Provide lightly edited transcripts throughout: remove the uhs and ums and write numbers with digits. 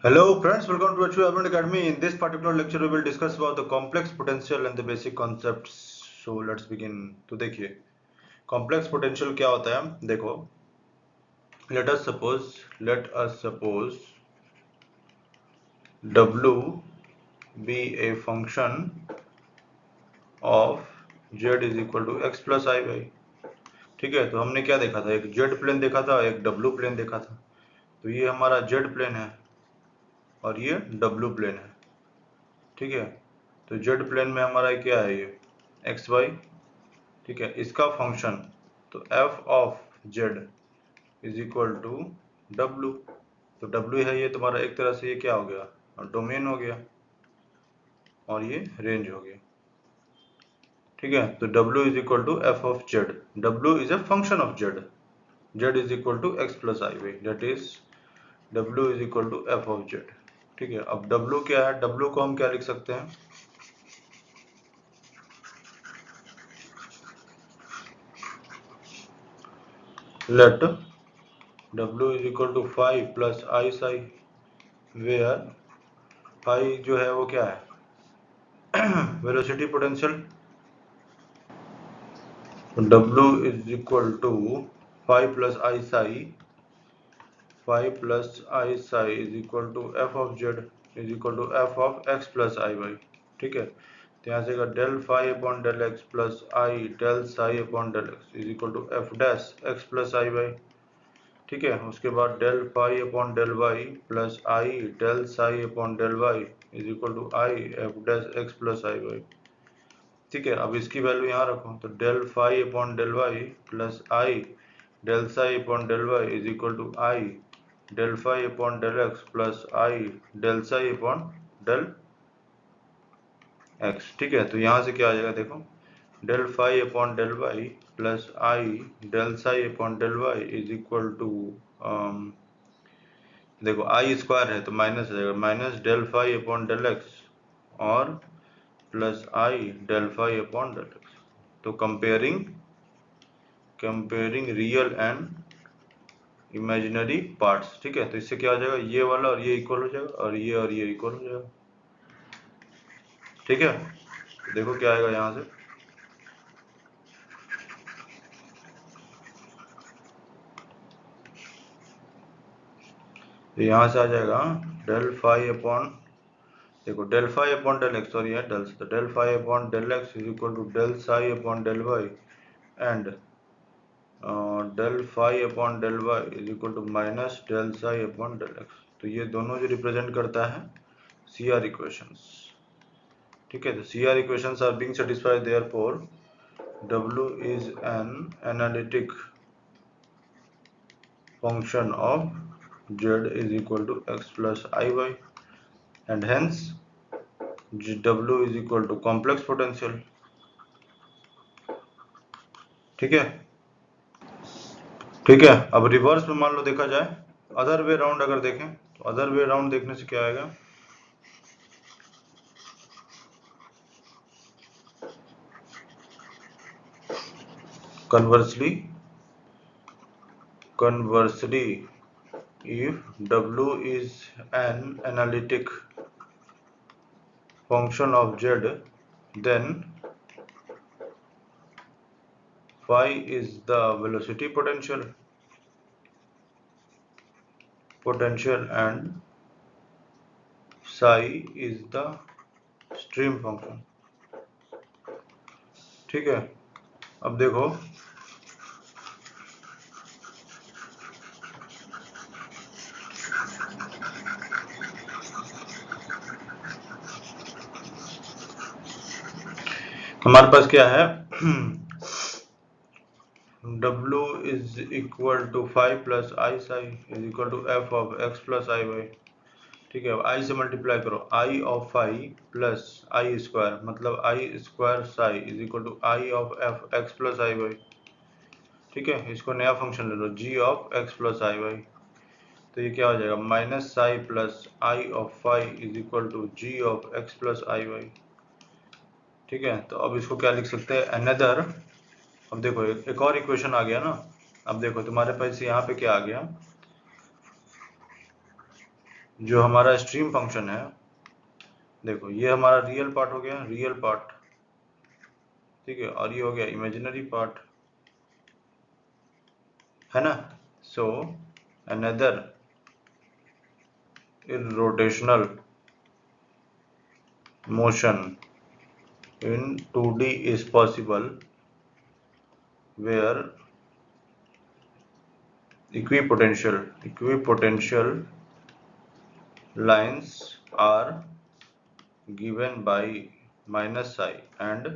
Hello friends, welcome to Achieve Urban Academy. In this particular lecture, we will discuss about the complex potential and the basic concepts. So let's begin. तो देखिए complex potential क्या होता है? देखो, let us suppose W be a function of z is equal to x plus I by. ठीक है, तो हमने क्या देखा था? एक z प्लेन देखा था, एक w प्लेन देखा था. तो ये हमारा z प्लेन है और ये w प्लेन है. ठीक है, तो z प्लेन में हमारा क्या है? ये एक्स वाई. ठीक है, इसका फंक्शन तो f of z is equal to w. तो w है ये तुम्हारा, एक तरह से ये क्या हो गया? डोमेन हो गया और ये रेंज हो गया. ठीक है, तो w is equal to f of z. w is a function of z. z is equal to x plus i y. That is w is equal to f of z. ठीक है, अब w क्या है? w को हम क्या लिख सकते हैं? Let w is equal to 5 plus I psi, where phi जो है वो क्या है? Velocity potential. W is equal to 5 plus I psi. 5 plus I psi is equal to f of z is equal to f of x plus i y. ठीक है, तो यहाँ से del phi upon del x plus I del psi upon del x is equal to f dash x plus i y. ठीक है, उसके बाद del phi upon del Y plus I del psi upon del Y is equal to i f dash x plus i y. ठीक है, अब इसकी value यहाँ रखो, तो del phi upon del Y plus I del psi upon del Y is equal to i del phi upon del x plus I del psi upon del x. ठीक है, तो यहाँ से क्या आ जाएगा? देखो, del phi upon del Y plus I del psi upon del Y is equal to, देखो आई स्क्वायर है तो माइनस हो जाएगा, minus del phi upon del x और प्लस आई del phi upon del x. तो comparing real and imaginary parts. ठीक है, तो इससे क्या हो जाएगा? ये वाला और ये इक्वल हो जाएगा और ये इक्वल हो जाएगा. ठीक है, तो देखो क्या आएगा यहाँ से. तो यहाँ से आ जाएगा डेल फाई अपॉन, देखो del phi upon del x और ये डेल, तो del phi upon del x is equal to del psi upon del y and del phi upon del Y is equal to minus del psi upon del x. तो ये दोनों जो represent करता है सी R equations. ठीक है, तो C R equations are being satisfied, therefore W is an analytic function of z is equal to x plus iy and hence W is equal to complex potential. ठीक है, ठीक है. अब रिवर्स में मान लो देखा जाए, अदर वे राउंड अगर देखें तो अदर वे राउंड देखने से क्या आएगा? Conversely, if W is an analytic function of z, then phi is the velocity potential and psi is the stream function. ठीक है, अब देखो हमारे पास क्या है? W is equal to 5 plus I psi is equal to f of x plus I y. ठीक है, I से मल्टीप्लाई करो, I of phi plus I square मतलब I square psi is equal to I of f x plus I y. ठीक है, इसको नया function ले लो g of x plus I y. तो ये क्या हो जाएगा? Minus psi plus I of phi is equal to g of x plus I y. ठीक है, तो अब इसको क्या लिख सकते हैं? अनदर, अब देखो एक और इक्वेशन आ गया ना. अब देखो तुम्हारे पास यहाँ पे क्या आ गया? जो हमारा स्ट्रीम फंक्शन है, देखो ये हमारा रियल पार्ट हो गया, रियल पार्ट, ठीक है, और ये हो गया इमेजिनरी पार्ट, है ना। So another irrotational motion in 2D is possible where equipotential lines are given by minus psi and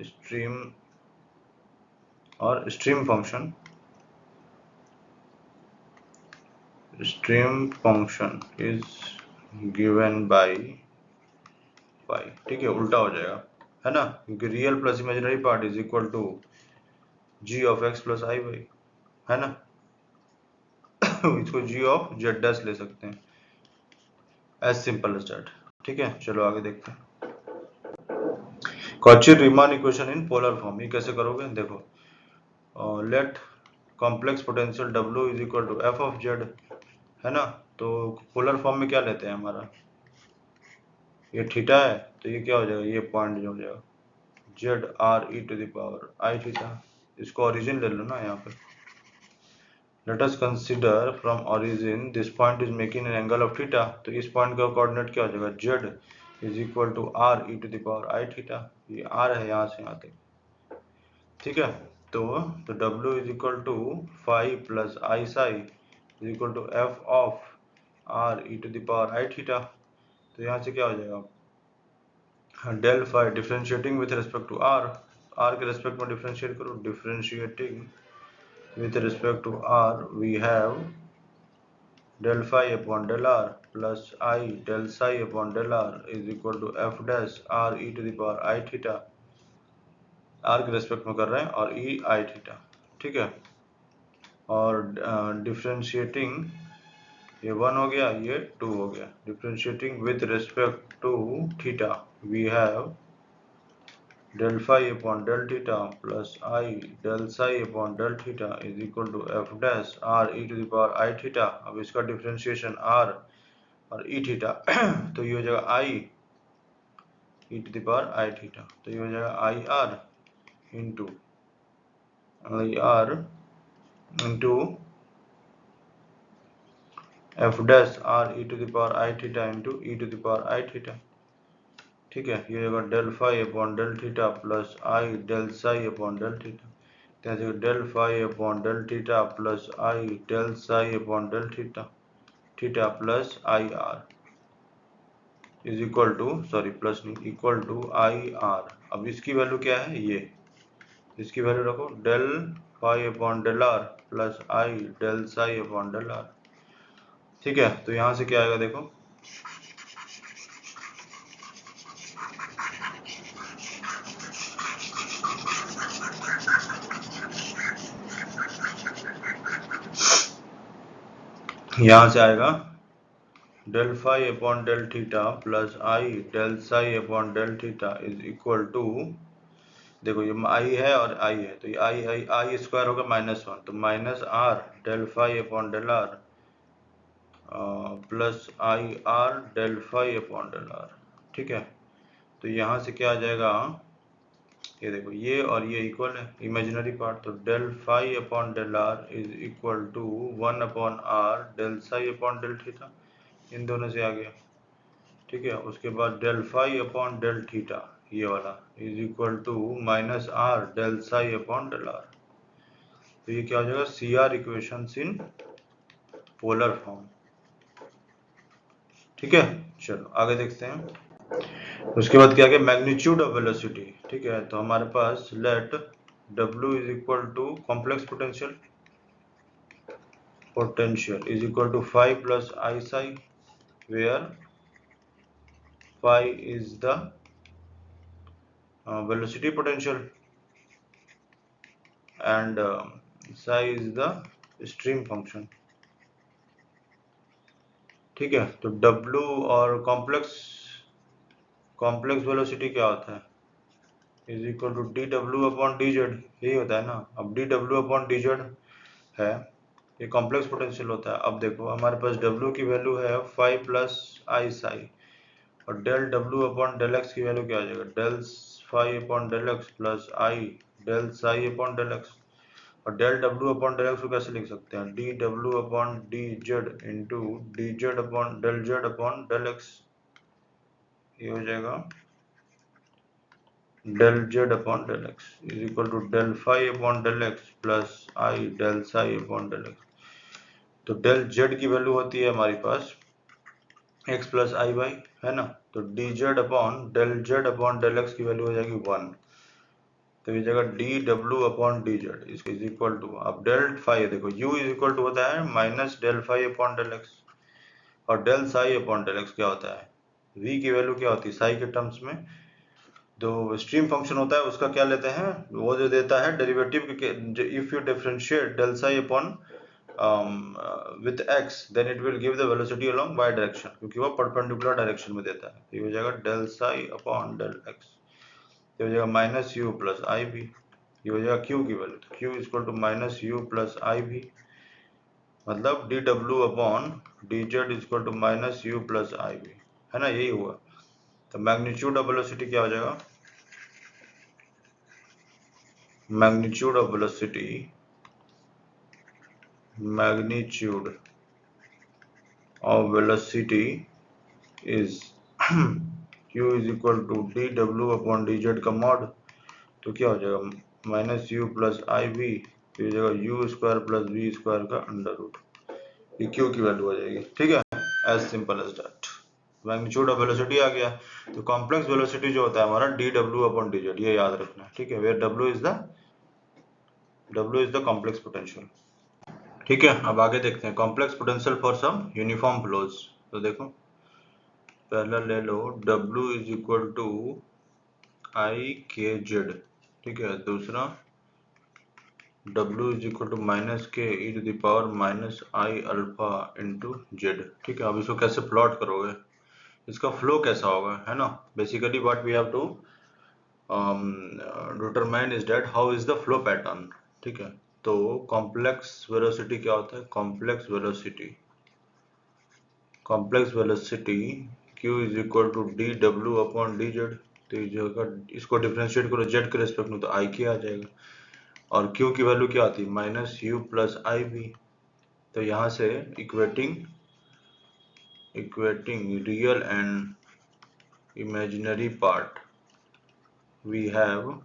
stream or stream function is given by phi, ठीक है, उल्टा हो जाएगा, है ना, क्योंकि real plus imaginary part is equal to g of x plus i y, है ना। इसको g ऑफ z डैश ले सकते हैं, एज सिंपल एज दैट, ठीक है। चलो आगे देखते हैं। Cauchy Riemann equation in polar form, ये कैसे करोगे, देखो, let complex potential W is equal to f of z, है ना। तो पोलर फॉर्म में क्या लेते हैं, हमारा ये थीटा है, तो ये क्या हो जाएगा, ये पॉइंट जो हो जाएगा z r E to the power I theta, इसको ओरिजिन ले लो ना यहाँ पे। Let us consider from origin this point is making an angle of theta, तो इस पॉइंट का कोऑर्डिनेट क्या हो जाएगा, z is equal to r E to the power I theta, ये आर है यहाँ से यहाँ तक, ठीक है। तो W is equal to phi plus I psi is equal to f of r E to the power I theta, तो यहाँ से क्या हो जाएगा, del phi differentiating with respect to r, r के रिस्पेक्ट में डिफरेंशिएट करो, differentiating with respect to r we have del phi upon del r plus I del psi upon del r is equal to f dash r e to the power I theta, r के respect में कर रहे हैं, और e I theta, ठीक है। और differentiating ये 1 हो गया, ये 2 हो गया, differentiating with respect to theta we have del phi upon del theta plus I del psi upon del theta is equal to f dash r e to the power I theta। अब इसका differentiation r और E theta, तो ये हो जाएगा I E to the power I theta, तो ये हो जाएगा I R into F dash R E to the power I theta into E to the power I theta, ठीक है। ये होगा del phi upon del theta plus आई del psi upon del theta, ત્યાં से del phi upon del theta plus I del psi upon del theta plus I R is equal to, sorry plus नहीं, equal to i r. अब इसकी value क्या है, ये इसकी value रखो del phi upon del r plus आई del psi upon del r, ठीक है। तो यहां से क्या आएगा, देखो, यहां से आएगा del phi upon del theta plus I del psi upon del theta is equal to, देखो ये आई है और आई है, तो ये आई स्क्वायर होगा -1, तो minus are del phi upon del r plus I r del phi upon del r, ठीक है। तो यहाँ से क्या आ जाएगा, ये देखो ये और ये इक्वल है, इमेजिनरी पार्ट, तो del phi upon del R is equal to 1 upon R del psi upon del theta, इन दोनों से आ गया, ठीक है। उसके बाद del phi upon del theta ये वाला is equal to minus are del psi upon del R, तो ये क्या हो जाएगा, C R equations in polar form, ठीक है। चलो आगे देखते हैं। उसके बाद क्या, मैग्नीट्यूड ऑफ वेलोसिटी, ठीक है। तो हमारे पास let W is equal to complex potential is equal to phi plus I psi, where phi is the velocity potential and psi is the stream function, ठीक है। तो W और कॉम्प्लेक्स वेलोसिटी क्या होता है, is equal to D W upon D z, यही होता है ना। अब d W upon D z है, ये कॉम्प्लेक्स पोटेंशियल होता है। अब देखो हमारे पास W की वैल्यू है 5 प्लस आई साई, और del W upon del X की वैल्यू क्या आ जाएगा, del 5 upon del x plus आई del psi upon del x. और del W upon del X को कैसे लिख सकते हैं, D W upon D Z into D Z upon del X. ये हो जाएगा del Z upon del x is equal to del five upon del x plus I del psi upon del x. तो del Z की value होती है हमारे पास x plus I by, है ना। तो D Z upon del X की वैल्यू हो जाएगी 1। तो ये जगह D W upon D Z इसको इज इक्वल टू, अब डेल फाइव देखो u इज इक्वल टू होता है minus del five upon del x, और del psi upon del X क्या होता है, v की वैल्यू क्या होती है साई के टर्म्स में। तो स्ट्रीम फंक्शन होता है उसका क्या लेते हैं, वो जो देता है derivative, if you differentiate del psi upon with x then it will give the velocity along y direction, क्योंकि वो परपेंडिकुलर डायरेक्शन में देता है। तो ये हो जाएगा del psi upon del X, ये हो जाएगा minus you plus I B. ये हो जाएगा q की वैल्यू, तो q equal to minus you plus I B, मतलब D W upon D Z equal to minus you plus I B, है ना, यही हुआ। तो मैग्नीट्यूड ऑफ वेलोसिटी क्या हो जाएगा, magnitude of velocity is q is equal to D W upon D Z का मॉड। तो क्या हो जाएगा minus you plus I B, तो जगह U square plus B square का अंडर रूट, ये q की वैल्यू हो जाएगी। ठीक है, as simple as that. Magnitude of velocity आ गया। तो कॉम्प्लेक्स वेलोसिटी जो होता है हमारा D W upon D Z, ये याद रखना है। ठीक है, where W is the complex potential. ठीक है, अब आगे देखते हैं complex potential for some uniform flows. तो देखो पहला ले लो W is equal to I K Z, ठीक है। दूसरा W is equal to minus K E to the power minus I alpha into Z. ठीक है, अब इसको कैसे प्लॉट करोगे, इसका फ्लो कैसा होगा, है ना। Basically what we have to determine is that how is the flow pattern. ठीक है, तो कॉम्प्लेक्स वेलोसिटी क्या होता है, complex velocity q is equal to D W upon D z. तो ये जो अगर इसको डिफरेंशिएट करो जेड के रेस्पेक्ट में तो आई के आ जाएगा, और q की वैल्यू क्या आती है minus you plus I B. तो यहाँ से equating real and imaginary part we have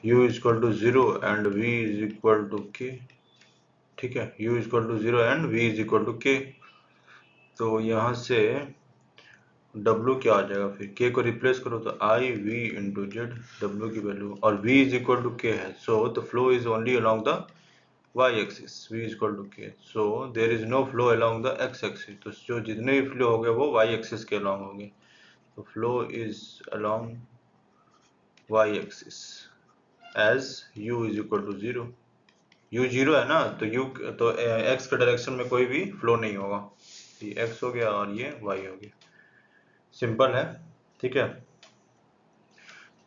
u is equal to 0 and v is equal to k। ठीक है, u is equal to 0 and v is equal to k। तो यहाँ से W क्या आ जाएगा, फिर K को रिप्लेस करो तो आई वी इंटू जेड, डब्ल्यू की वैल्यू, और V is equal to K है। So the flow is only along the y axis, V is equal to K। So there is no flow along the x axis. तो जो जितने भी flow हो गए वो y एक्सिस के along होंगे। तो flow is along y axis as u is equal to 0। u 0 है ना, तो u तो x के डायरेक्शन में कोई भी फ्लो नहीं होगा। ये x हो गया और ये y हो गया, सिंपल है। ठीक है,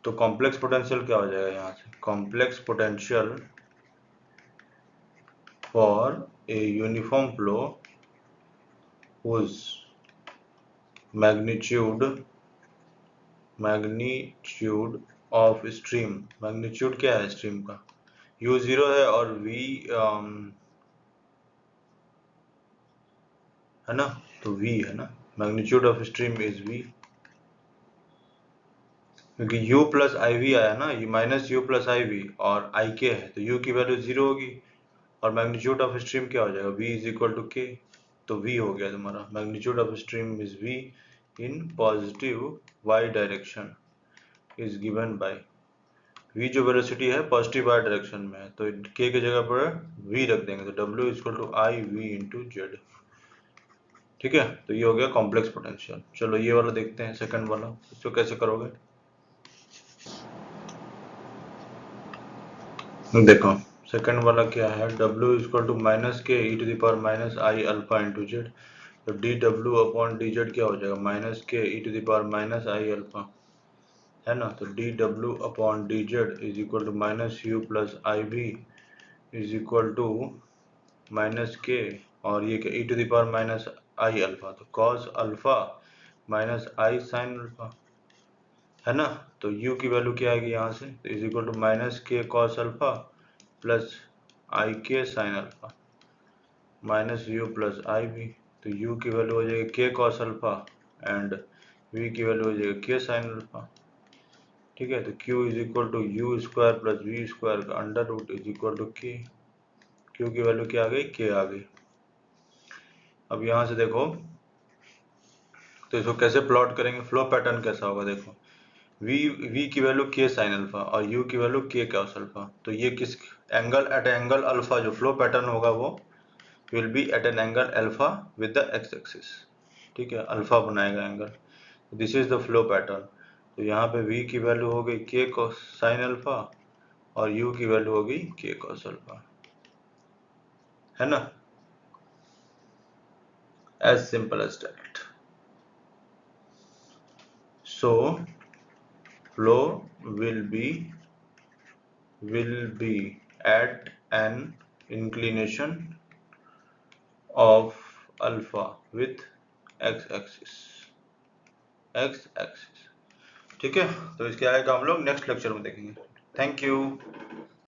तो कॉम्प्लेक्स पोटेंशियल क्या हो जाएगा यहाँ से, complex potential for a uniform flow whose magnitude of stream, magnitude क्या है स्ट्रीम का, u 0 है और v है ना, तो v है ना, magnitude of stream is v, क्योंकि u प्लस आई वी आया ना, ये minus you plus I v और आई के है, तो u की वैल्यू 0 होगी, और मैग्नीट्यूड ऑफ स्ट्रीम क्या हो जाएगा, v is equal to k। तो v हो गया तुम्हारा, magnitude of stream is v in positive y direction is given by, v जो वेलोसिटी है पॉजिटिव y डायरेक्शन में है, तो k की जगह पर v रख देंगे, तो w equal to i v into Z. ठीक है, तो ये हो गया कॉम्प्लेक्स पोटेंशियल। चलो ये वाला देखते हैं, सेकंड वाला, इसको कैसे करोगे। देखो सेकंड वाला क्या है, W equal to minus K E to the power minus I alpha into Z. तो D W upon D Z क्या हो जाएगा, minus K E to the power minus I alpha, है ना। तो D W upon D Z is equal to minus you plus I B is equal to minus K, और ये क्या, E to the power minus I alpha, तो cos alpha minus I sine alpha, है ना। तो u की value क्या आएगी यहाँ से, तो is equal to minus K cos alpha plus I K sine alpha minus you plus I V. तो u की वैल्यू हो जाएगी K cos alpha and v की वैल्यू हो जाएगी के साइन अल्फा। ठीक है, तो q is equal to U square plus V square का under root is equal to K. q की वैल्यू क्या आ गई, k आ गई। अब यहाँ से देखो, तो इसको कैसे प्लॉट करेंगे, फ्लो पैटर्न कैसा होगा, देखो v की वैल्यू k साइन अल्फा और u की वैल्यू k cos अल्फा। तो ये किस एंगल, एट एंगल अल्फा जो फ्लो पैटर्न होगा वो will be at an angle alpha with the x axis. ठीक है, अल्फा बनाएगा angle, this is the flow pattern. तो यहाँ पे v की वैल्यू हो गई k cos साइन अल्फा और u की वैल्यू हो गई k cos अल्फा, है ना, as simple as that. So flow will be at an inclination of alpha with x axis। ठीक है, तो इसके आगे का हम लोग नेक्स्ट लेक्चर में देखेंगे। Thank you.